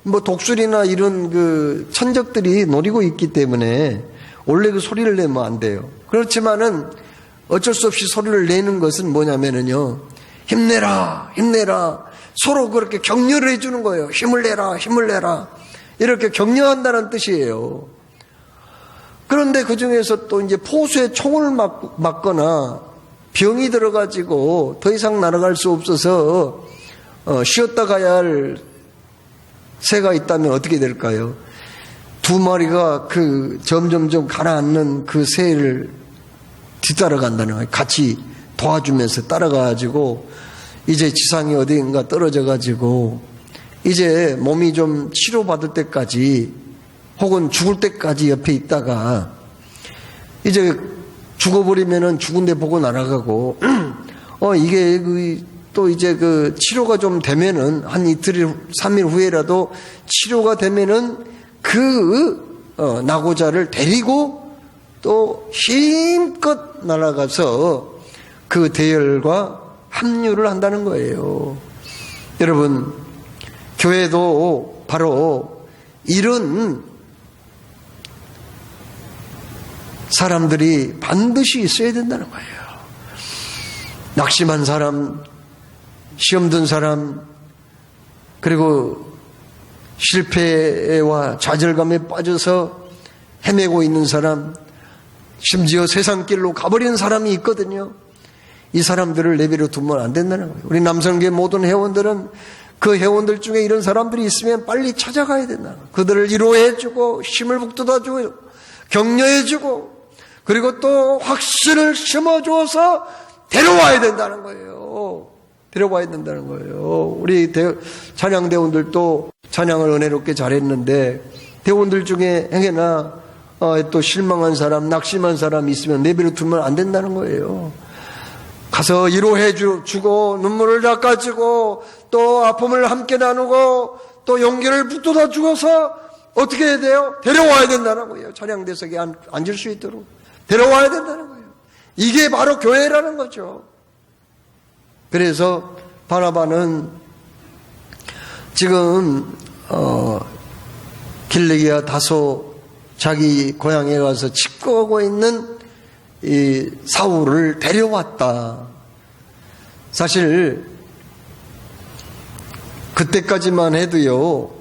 뭐 독수리나 이런 그 천적들이 노리고 있기 때문에 원래 그 소리를 내면 안 돼요. 그렇지만은 어쩔 수 없이 소리를 내는 것은 뭐냐면은요, 힘내라, 힘내라. 서로 그렇게 격려를 해주는 거예요. 힘을 내라, 힘을 내라. 이렇게 격려한다는 뜻이에요. 그런데 그 중에서 또 이제 포수에 총을 맞거나 병이 들어가지고 더 이상 날아갈 수 없어서 쉬었다 가야 할 새가 있다면 어떻게 될까요? 두 마리가 그 점점점 가라앉는 그 새를 뒤따라간다는 거예요. 같이 도와주면서 따라가가지고 이제 지상이 어디인가 떨어져가지고 이제 몸이 좀 치료받을 때까지 혹은 죽을 때까지 옆에 있다가 이제 죽어버리면은 죽은 데 보고 날아가고 이게 또 이제 그 치료가 좀 되면은 한 이틀, 3일 후에라도 치료가 되면은 낙오자를 데리고 또 힘껏 날아가서 그 대열과 합류를 한다는 거예요. 여러분, 교회도 바로 이런 사람들이 반드시 있어야 된다는 거예요. 낙심한 사람, 시험 든 사람, 그리고 실패와 좌절감에 빠져서 헤매고 있는 사람, 심지어 세상길로 가버린 사람이 있거든요. 이 사람들을 내버려 두면 안 된다는 거예요. 우리 남성교회 모든 회원들은 그 회원들 중에 이런 사람들이 있으면 빨리 찾아가야 된다. 그들을 위로해주고 힘을 북돋아주고 격려해주고 그리고 또 확신을 심어줘서 데려와야 된다는 거예요. 데려와야 된다는 거예요. 우리 찬양대원들도 찬양을 은혜롭게 잘했는데 대원들 중에 행여나 또 실망한 사람, 낙심한 사람 있으면 내버려 두면 안 된다는 거예요. 가서 위로해 주고 눈물을 닦아주고 또 아픔을 함께 나누고 또 용기를 북돋아 주어서 어떻게 해야 돼요? 데려와야 된다는 거예요. 찬양대석에 앉을 수 있도록 데려와야 된다는 거예요. 이게 바로 교회라는 거죠. 그래서 바나바는 지금 길르기아 다소 자기 고향에 가서 집거하고 있는 이 사울을 데려왔다. 사실 그때까지만 해도요,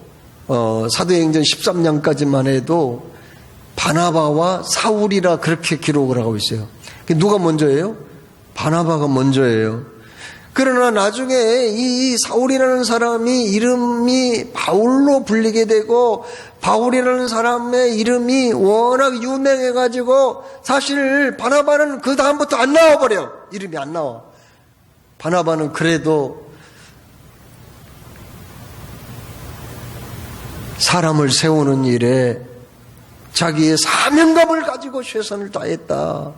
사도행전 13장까지만 해도 바나바와 사울이라 그렇게 기록을 하고 있어요. 누가 먼저예요? 바나바가 먼저예요. 그러나 나중에 이 사울이라는 사람이 이름이 바울로 불리게 되고 바울이라는 사람의 이름이 워낙 유명해가지고 사실 바나바는 그 다음부터 안 나와버려. 이름이 안 나와. 바나바는 그래도 사람을 세우는 일에 자기의 사명감을 가지고 최선을 다했다.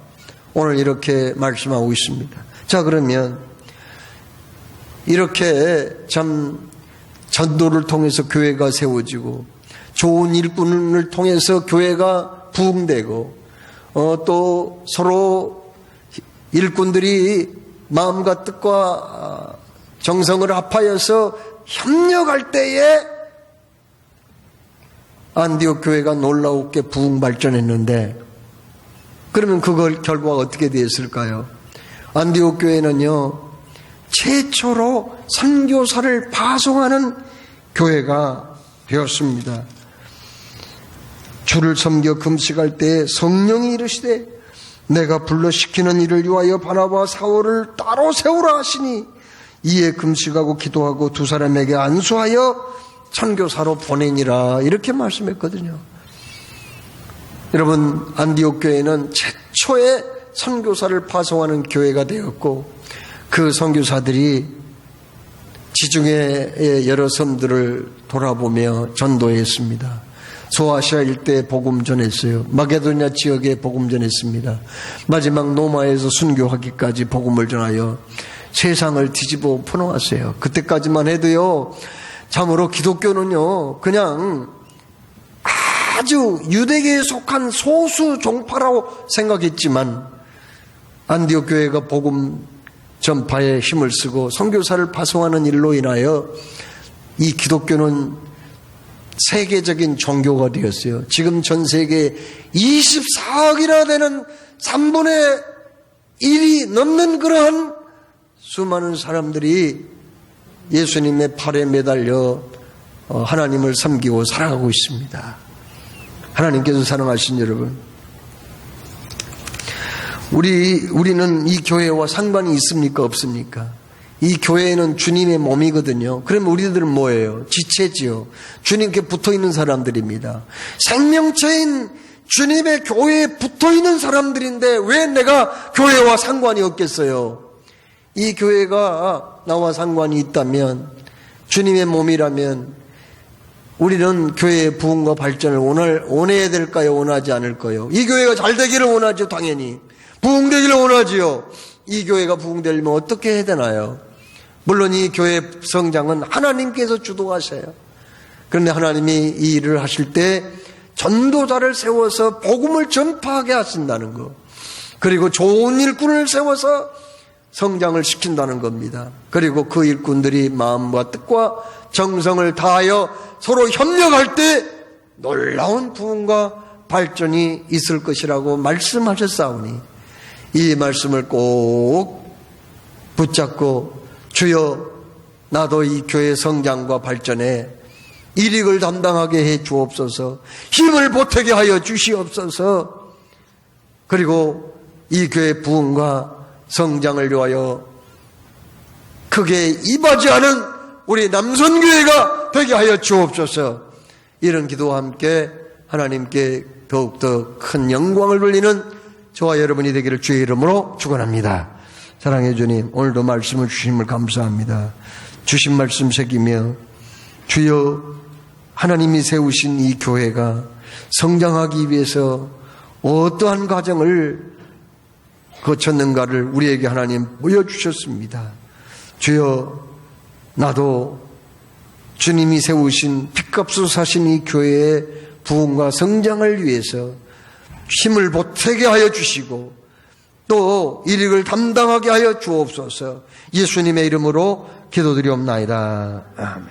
오늘 이렇게 말씀하고 있습니다. 자, 그러면 이렇게 참 전도를 통해서 교회가 세워지고 좋은 일꾼을 통해서 교회가 부흥되고 또 서로 일꾼들이 마음과 뜻과 정성을 합하여서 협력할 때에 안디옥 교회가 놀라웠게 부흥 발전했는데 그러면 그걸 결과가 어떻게 되었을까요? 안디옥 교회는요 최초로 선교사를 파송하는 교회가 되었습니다. 주를 섬겨 금식할 때 성령이 이르시되 내가 불러 시키는 일을 위하여 바나바와 사울을 따로 세우라 하시니 이에 금식하고 기도하고 두 사람에게 안수하여 선교사로 보내니라 이렇게 말씀했거든요. 여러분 안디옥 교회는 최초의 선교사를 파송하는 교회가 되었고 그 선교사들이 지중해의 여러 섬들을 돌아보며 전도했습니다. 소아시아 일대에 복음 전했어요. 마게도냐 지역에 복음 전했습니다. 마지막 노마에서 순교하기까지 복음을 전하여 세상을 뒤집어 엎어놓았어요. 그때까지만 해도요 참으로 기독교는요 그냥 아주 유대계에 속한 소수 종파라고 생각했지만 안디옥 교회가 복음 전파에 힘을 쓰고 선교사를 파송하는 일로 인하여 이 기독교는 세계적인 종교가 되었어요. 지금 전 세계 24억이나 되는 3분의 1이 넘는 그러한 수많은 사람들이 예수님의 팔에 매달려 하나님을 섬기고 살아가고 있습니다. 하나님께서 사랑하신 여러분, 우리는 이 교회와 상관이 있습니까? 없습니까? 이 교회는 주님의 몸이거든요. 그러면 우리들은 뭐예요? 지체지요. 주님께 붙어있는 사람들입니다. 생명체인 주님의 교회에 붙어있는 사람들인데 왜 내가 교회와 상관이 없겠어요? 이 교회가 나와 상관이 있다면, 주님의 몸이라면 우리는 교회의 부흥과 발전을 원해야 될까요? 원하지 않을까요? 이 교회가 잘 되기를 원하죠. 당연히 부흥되기를 원하지요. 이 교회가 부흥되려면 어떻게 해야 되나요? 물론 이 교회 성장은 하나님께서 주도하셔요. 그런데 하나님이 이 일을 하실 때 전도자를 세워서 복음을 전파하게 하신다는 것, 그리고 좋은 일꾼을 세워서 성장을 시킨다는 겁니다. 그리고 그 일꾼들이 마음과 뜻과 정성을 다하여 서로 협력할 때 놀라운 부흥과 발전이 있을 것이라고 말씀하셨사오니 이 말씀을 꼭 붙잡고 주여 나도 이 교회 성장과 발전에 일익을 담당하게 해 주옵소서, 힘을 보태게 하여 주시옵소서, 그리고 이 교회 부흥과 성장을 위하여 크게 이바지하는 우리 남선교회가 되게 하여 주옵소서. 이런 기도와 함께 하나님께 더욱더 큰 영광을 돌리는 저와 여러분이 되기를 주의 이름으로 축원합니다. 사랑해 주님, 오늘도 말씀을 주심을 감사합니다. 주신 말씀 새기며 주여 하나님이 세우신 이 교회가 성장하기 위해서 어떠한 과정을 거쳤는가를 우리에게 하나님 보여주셨습니다. 주여, 나도 주님이 세우신 핏값으로 사신 이 교회의 부흥과 성장을 위해서 힘을 보태게 하여 주시고 또 이 일을 담당하게 하여 주옵소서. 예수님의 이름으로 기도드리옵나이다. 아멘.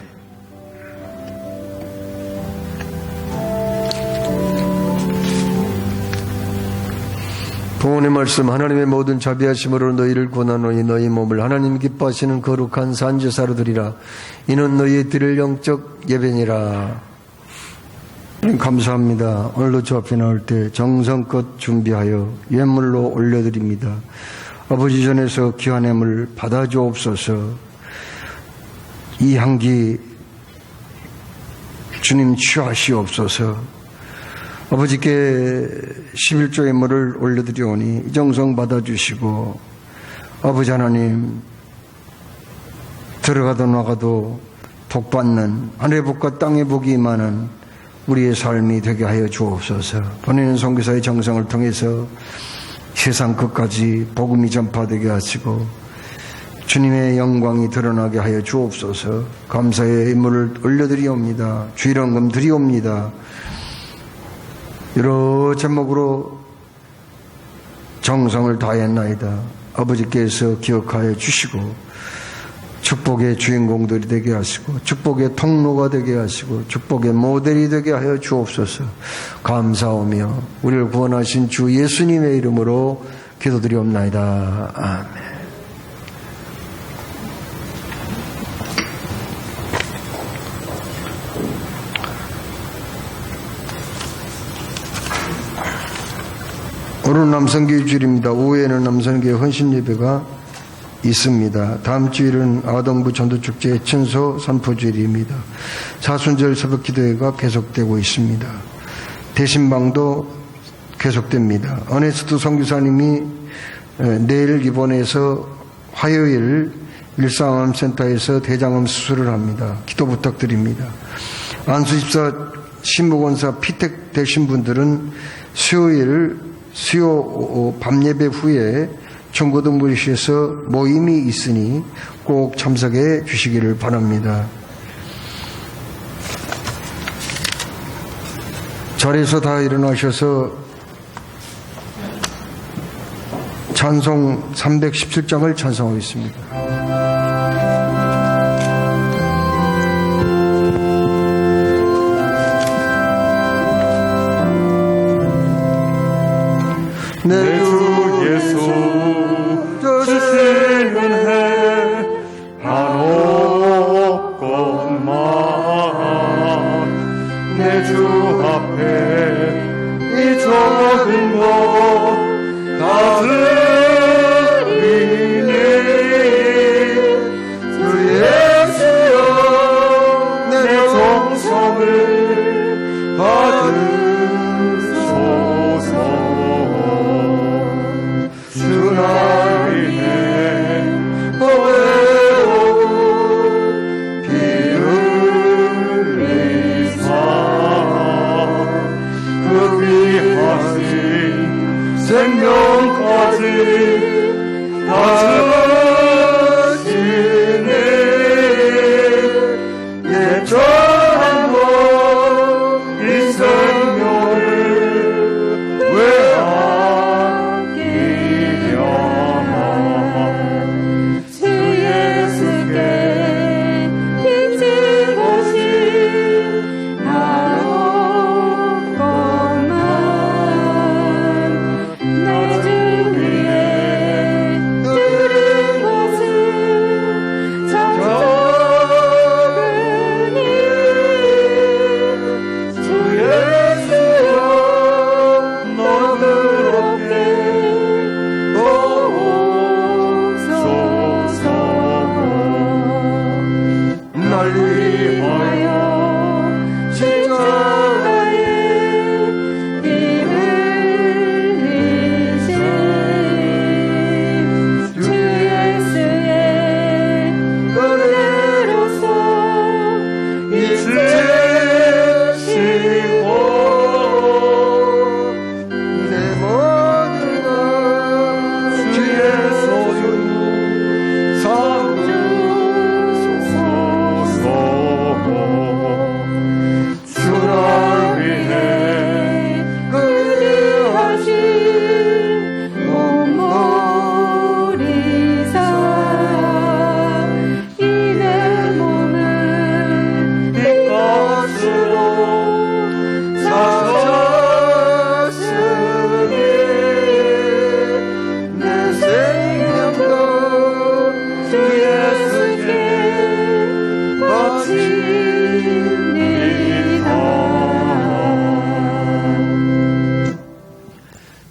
구원의 말씀. 하나님의 모든 자비하심으로 너희를 구원하노니 너희 몸을 하나님 기뻐하시는 거룩한 산제사로 드리라. 이는 너희의 드릴 영적 예배니라. 감사합니다. 오늘도 주 앞에 나올 때 정성껏 준비하여 예물로 올려드립니다. 아버지 전에서 귀한 예물 받아주옵소서. 이 향기 주님 취하시옵소서. 아버지께 11조 예물을 올려드리오니 이 정성 받아주시고, 아버지 하나님, 들어가도 나가도 복받는 하늘의 복과 땅의 복이 임하는 우리의 삶이 되게 하여 주옵소서. 보내는 선교사의 정성을 통해서 세상 끝까지 복음이 전파되게 하시고 주님의 영광이 드러나게 하여 주옵소서. 감사의 예물을 올려드리옵니다. 주일원금 드리옵니다. 여러 제목으로 정성을 다했나이다. 아버지께서 기억하여 주시고 축복의 주인공들이 되게 하시고 축복의 통로가 되게 하시고 축복의 모델이 되게 하여 주옵소서. 감사하며 우리를 구원하신 주 예수님의 이름으로 기도드리옵나이다. 아멘. 오늘 남성교회 주일입니다. 오후에는 남성교회 헌신예배가 있습니다. 다음 주일은 아동부 전도축제 천소 산포주일입니다. 사순절 새벽기도회가 계속되고 있습니다. 대신방도 계속됩니다. 어네스트 선교사님이 내일 입원해서 화요일 일상암센터에서 대장암 수술을 합니다. 기도 부탁드립니다. 안수집사 신목원사 피택 되신 분들은 수요 밤예배 후에 청고등부리시에서 모임이 있으니 꼭 참석해 주시기를 바랍니다. 자리에서 다 일어나셔서 찬송 317장을 찬송하겠습니다. 내 주 예수 주신 은혜 한없건만 내 주 앞에 이 적은 것 다 드리니 주 예수여 내 정성을 받으소서. 주나 인해 어외로운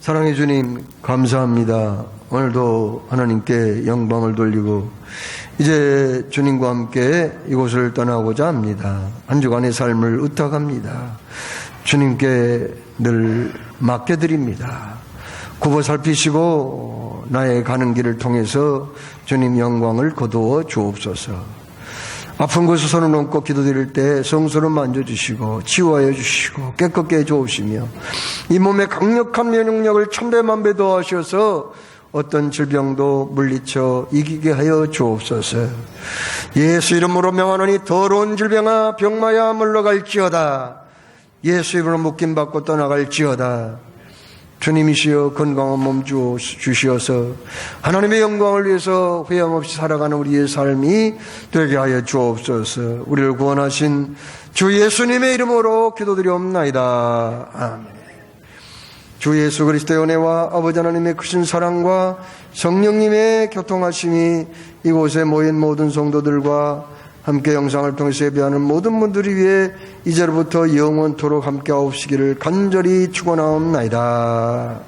사랑해 주님, 감사합니다. 오늘도 하나님께 영광을 돌리고 이제 주님과 함께 이곳을 떠나고자 합니다. 한 주간의 삶을 의탁합니다. 주님께 늘 맡겨드립니다. 굽어 살피시고 나의 가는 길을 통해서 주님 영광을 거두어 주옵소서. 아픈 곳을 손을 얹고 기도드릴 때 성소를 만져주시고 치유하여 주시고 깨끗게 해주옵시며 이 몸의 강력한 면역력을 천배만배 더하셔서 어떤 질병도 물리쳐 이기게 하여 주옵소서. 예수 이름으로 명하노니 더러운 질병아 병마야 물러갈지어다. 예수 이름으로 묶임받고 떠나갈지어다. 주님이시여 건강한 몸 주시어서 하나님의 영광을 위해서 회영 없이 살아가는 우리의 삶이 되게 하여 주옵소서. 우리를 구원하신 주 예수님의 이름으로 기도드리옵나이다. 아멘. 주 예수 그리스도의 은혜와 아버지 하나님의 크신 사랑과 성령님의 교통하심이 이곳에 모인 모든 성도들과 함께 영상을 통해서 예배하는 모든 분들이 위해 이제로부터 영원토록 함께 하옵시기를 간절히 축원하옵나이다.